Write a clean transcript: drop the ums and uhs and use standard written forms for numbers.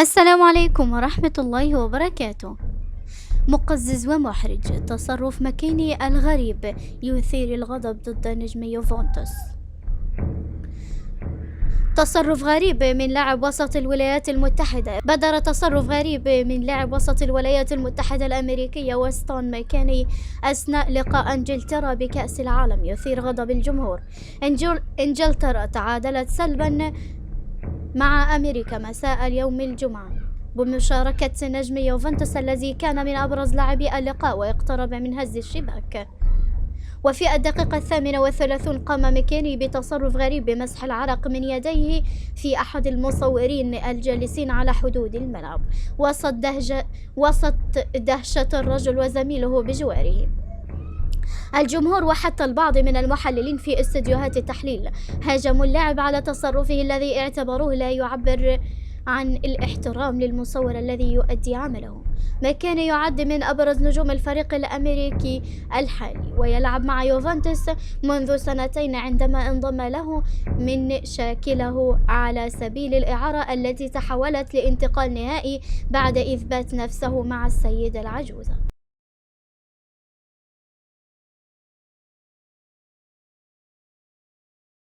السلام عليكم ورحمة الله وبركاته. مقزز ومحرج، تصرف ماكيني الغريب يثير الغضب ضد نجم يوفنتوس. تصرف غريب من لاعب وسط الولايات المتحدة. بدر تصرف غريب من لاعب وسط الولايات المتحدة الأمريكية ويستون ماكيني أثناء لقاء إنجلترا بكأس العالم يثير غضب الجمهور. إنجلترا تعادلت سلبا مع أمريكا مساء اليوم الجمعة بمشاركة نجم يوفنتوس الذي كان من أبرز لاعبي اللقاء ويقترب من هز الشباك. وفي الدقيقة 38 قام ماكيني بتصرف غريب بمسح العرق من يديه في أحد المصورين الجالسين على حدود الملعب وسط دهشة الرجل وزميله بجواره. الجمهور وحتى البعض من المحللين في استديوهات التحليل هاجموا اللاعب على تصرفه الذي اعتبروه لا يعبر عن الاحترام للمصور الذي يؤدي عمله. ماكيني يعد من أبرز نجوم الفريق الأمريكي الحالي ويلعب مع يوفنتوس منذ سنتين عندما انضم له من شاكله على سبيل الإعارة التي تحولت لانتقال نهائي بعد إثبات نفسه مع السيدة العجوزة.